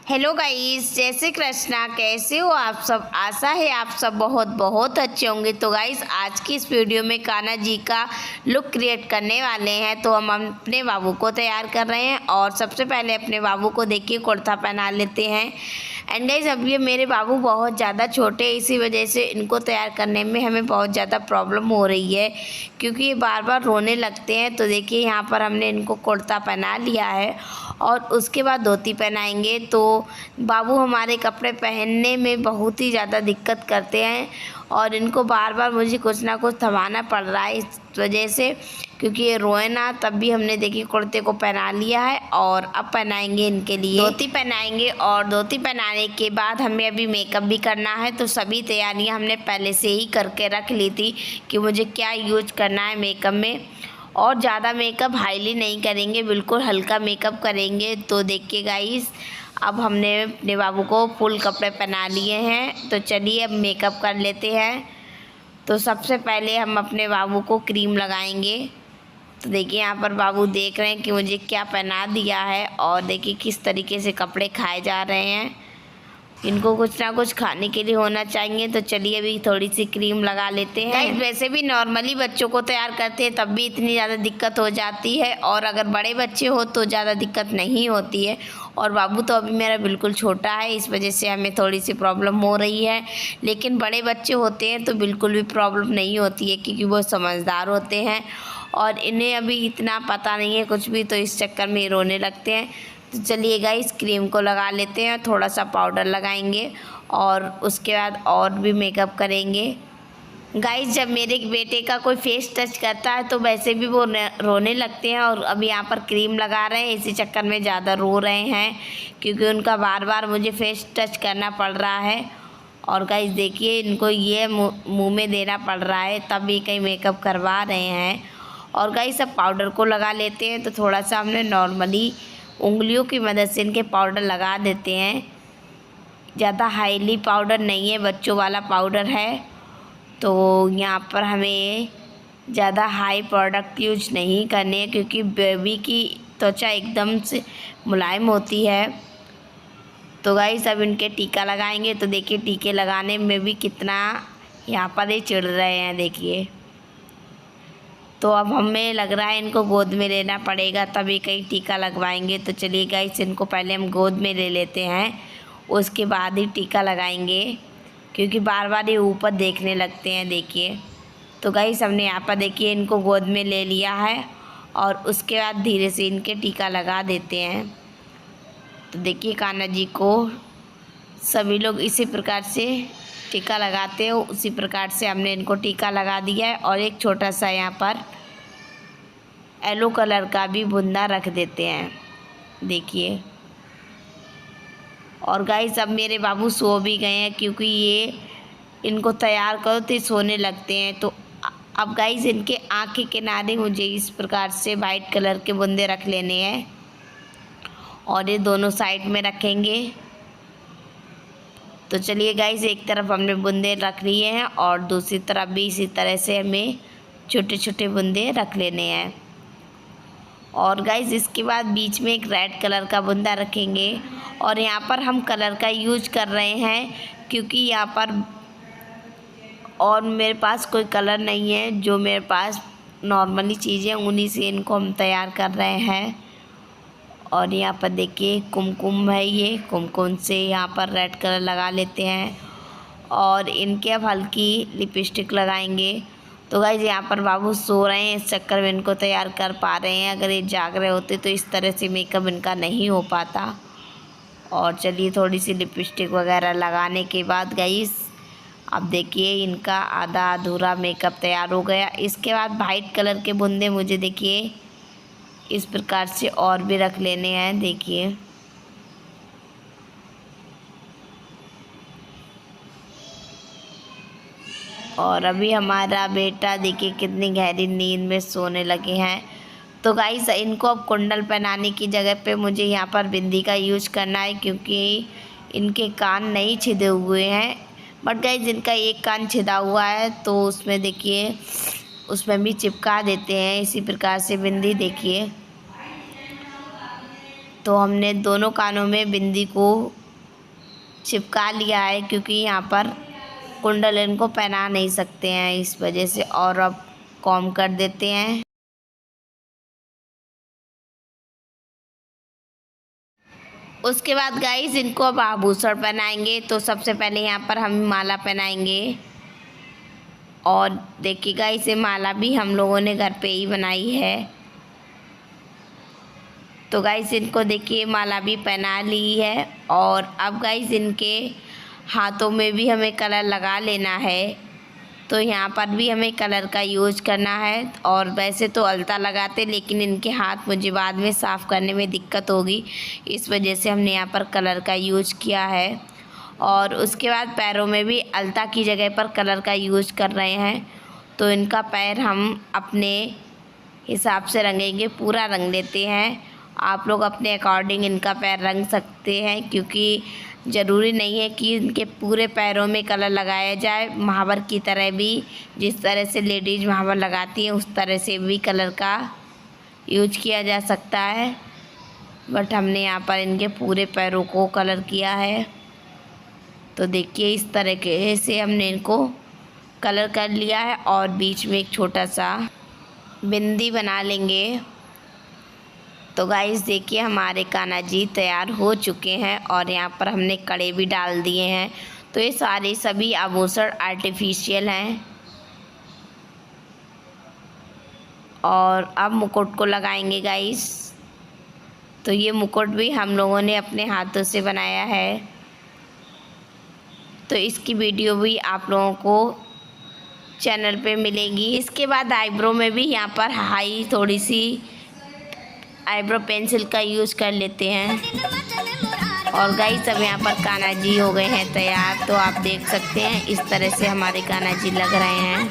Hello guys, जय श्री कृष्णा। कैसे हो आप सब? आशा है आप सब बहुत बहुत अच्छे होंगे। तो गाइस, आज की इस वीडियो में कान्हा जी का लुक क्रिएट करने वाले हैं। तो हम अपने बाबू को तैयार कर रहे हैं और सबसे पहले अपने बाबू को देखिए कुर्ता पहना लेते हैं। एंड गाइस, अब ये मेरे बाबू बहुत ज़्यादा छोटे हैं, इसी वजह से इनको तैयार करने में हमें बहुत ज़्यादा प्रॉब्लम हो रही है, क्योंकि ये बार बार रोने लगते हैं। तो देखिए यहाँ पर हमने इनको कुर्ता पहना लिया है और उसके बाद धोती पहनाएंगे। तो बाबू हमारे कपड़े पहनने में बहुत ही ज़्यादा दिक्कत करते हैं और इनको बार बार मुझे कुछ ना कुछ थमाना पड़ रहा है इस वजह से, क्योंकि ये रोए ना। तब भी हमने देखिए कुर्ते को पहना लिया है और अब पहनाएंगे इनके लिए धोती पहनाएंगे। और धोती पहनाने के बाद हमें अभी मेकअप भी करना है। तो सभी तैयारियां हमने पहले से ही करके रख ली थी कि मुझे क्या यूज करना है मेकअप में। और ज़्यादा मेकअप हाईली नहीं करेंगे, बिल्कुल हल्का मेकअप करेंगे। तो देखिए गाइस, अब हमने अपने बाबू को फुल कपड़े पहना लिए हैं। तो चलिए अब मेकअप कर लेते हैं। तो सबसे पहले हम अपने बाबू को क्रीम लगाएंगे। तो देखिए यहाँ पर बाबू देख रहे हैं कि मुझे क्या पहना दिया है और देखिए किस तरीके से कपड़े खाए जा रहे हैं। इनको कुछ ना कुछ खाने के लिए होना चाहिए। तो चलिए अभी थोड़ी सी क्रीम लगा लेते हैं। वैसे भी नॉर्मली बच्चों को तैयार करते हैं तब भी इतनी ज़्यादा दिक्कत हो जाती है, और अगर बड़े बच्चे हो तो ज़्यादा दिक्कत नहीं होती है। और बाबू तो अभी मेरा बिल्कुल छोटा है, इस वजह से हमें थोड़ी सी प्रॉब्लम हो रही है। लेकिन बड़े बच्चे होते हैं तो बिल्कुल भी प्रॉब्लम नहीं होती है, क्योंकि वो समझदार होते हैं और इन्हें अभी इतना पता नहीं है कुछ भी, तो इस चक्कर में रोने लगते हैं। तो चलिए गाइस, क्रीम को लगा लेते हैं, थोड़ा सा पाउडर लगाएंगे और उसके बाद और भी मेकअप करेंगे। गाइस, जब मेरे बेटे का कोई फेस टच करता है तो वैसे भी वो रोने लगते हैं, और अभी यहाँ पर क्रीम लगा रहे हैं, इसी चक्कर में ज़्यादा रो रहे हैं, क्योंकि उनका बार बार मुझे फेस टच करना पड़ रहा है। और गाइस देखिए, इनको ये मुँह में देना पड़ रहा है, तब भी कहीं मेकअप करवा रहे हैं। और गाइस, अब पाउडर को लगा लेते हैं। तो थोड़ा सा हमने नॉर्मली उंगलियों की मदद से इनके पाउडर लगा देते हैं। ज़्यादा हाईली पाउडर नहीं है, बच्चों वाला पाउडर है। तो यहाँ पर हमें ज़्यादा हाई प्रोडक्ट यूज नहीं करने हैं, क्योंकि बेबी की त्वचा एकदम से मुलायम होती है। तो गाइस, अब इनके टीका लगाएंगे। तो देखिए टीके लगाने में भी कितना यहाँ पर ये चिढ़ रहे हैं, देखिए। तो अब हमें लग रहा है इनको गोद में लेना पड़ेगा, तभी कहीं टीका लगवाएंगे। तो चलिए गाइस, इनको पहले हम गोद में ले लेते हैं, उसके बाद ही टीका लगाएंगे, क्योंकि बार बार ये ऊपर देखने लगते हैं, देखिए। तो गाइस, हमने यहाँ पर देखिए इनको गोद में ले लिया है और उसके बाद धीरे से इनके टीका लगा देते हैं। तो देखिए कान्हा जी को सभी लोग इसी प्रकार से टीका लगाते हो, उसी प्रकार से हमने इनको टीका लगा दिया है। और एक छोटा सा यहाँ पर येलो कलर का भी बुंदा रख देते हैं, देखिए। और गाइस, अब मेरे बाबू सो भी गए हैं, क्योंकि ये इनको तैयार करो तो सोने लगते हैं। तो अब गाइस, इनके आँख के किनारे मुझे इस प्रकार से वाइट कलर के बुंदे रख लेने हैं और ये दोनों साइड में रखेंगे। तो चलिए गाइस, एक तरफ हमने बुंदे रख लिए हैं और दूसरी तरफ भी इसी तरह से हमें छोटे छोटे बुंदे रख लेने हैं। और गाइस, इसके बाद बीच में एक रेड कलर का बुंदा रखेंगे। और यहाँ पर हम कलर का यूज कर रहे हैं, क्योंकि यहाँ पर और मेरे पास कोई कलर नहीं है, जो मेरे पास नॉर्मली चीज़ें उन्हीं से इनको हम तैयार कर रहे हैं। और यहाँ पर देखिए कुमकुम है, ये कुमकुम से यहाँ पर रेड कलर लगा लेते हैं और इनके अब हल्की लिपस्टिक लगाएंगे। तो गाइस, यहाँ पर बाबू सो रहे हैं, इस चक्कर में इनको तैयार कर पा रहे हैं। अगर ये जाग रहे होते तो इस तरह से मेकअप इनका नहीं हो पाता। और चलिए थोड़ी सी लिपस्टिक वगैरह लगाने के बाद गाइस, अब देखिए इनका आधा अधूरा मेकअप तैयार हो गया। इसके बाद वाइट कलर के बुंदे मुझे देखिए इस प्रकार से और भी रख लेने हैं, देखिए। और अभी हमारा बेटा देखिए कितनी गहरी नींद में सोने लगे हैं। तो गाइस, इनको अब कुंडल पहनाने की जगह पे मुझे यहाँ पर बिंदी का यूज करना है, क्योंकि इनके कान नहीं छिदे हुए हैं। बट गाइस, इनका एक कान छिदा हुआ है, तो उसमें देखिए उसमें भी चिपका देते हैं इसी प्रकार से बिंदी, देखिए। तो हमने दोनों कानों में बिंदी को चिपका लिया है, क्योंकि यहाँ पर कुंडल इनको पहना नहीं सकते हैं इस वजह से। और अब कॉम कर देते हैं। उसके बाद गाइस इनको अब आभूषण पहनाएंगे। तो सबसे पहले यहाँ पर हम माला पहनाएंगे। और देखिए गाइस, ये माला भी हम लोगों ने घर पे ही बनाई है। तो गाइस इनको देखिए माला भी पहना ली है। और अब गाइस इनके हाथों में भी हमें कलर लगा लेना है। तो यहाँ पर भी हमें कलर का यूज करना है। और वैसे तो अलता लगाते, लेकिन इनके हाथ मुझे बाद में साफ़ करने में दिक्कत होगी, इस वजह से हमने यहाँ पर कलर का यूज किया है। और उसके बाद पैरों में भी अलता की जगह पर कलर का यूज कर रहे हैं। तो इनका पैर हम अपने हिसाब से रंगेंगे, पूरा रंग लेते हैं। आप लोग अपने अकॉर्डिंग इनका पैर रंग सकते हैं, क्योंकि ज़रूरी नहीं है कि इनके पूरे पैरों में कलर लगाया जाए। महावर की तरह भी, जिस तरह से लेडीज़ महावर लगाती हैं उस तरह से भी कलर का यूज किया जा सकता है। बट हमने यहाँ पर इनके पूरे पैरों को कलर किया है। तो देखिए इस तरीके से हमने इनको कलर कर लिया है। और बीच में एक छोटा सा बिंदी बना लेंगे। तो गाइस देखिए हमारे कान्हा जी तैयार हो चुके हैं। और यहाँ पर हमने कड़े भी डाल दिए हैं। तो ये सारे सभी आभूषण आर्टिफिशियल हैं। और अब मुकुट को लगाएंगे गाइस। तो ये मुकुट भी हम लोगों ने अपने हाथों से बनाया है। तो इसकी वीडियो भी आप लोगों को चैनल पे मिलेगी। इसके बाद आईब्रो में भी यहाँ पर हाई थोड़ी सी आईब्रो पेंसिल का यूज़ कर लेते हैं। और गाइस अब यहाँ पर कान्हा जी हो गए हैं तैयार। तो आप देख सकते हैं इस तरह से हमारे कान्हा जी लग रहे हैं।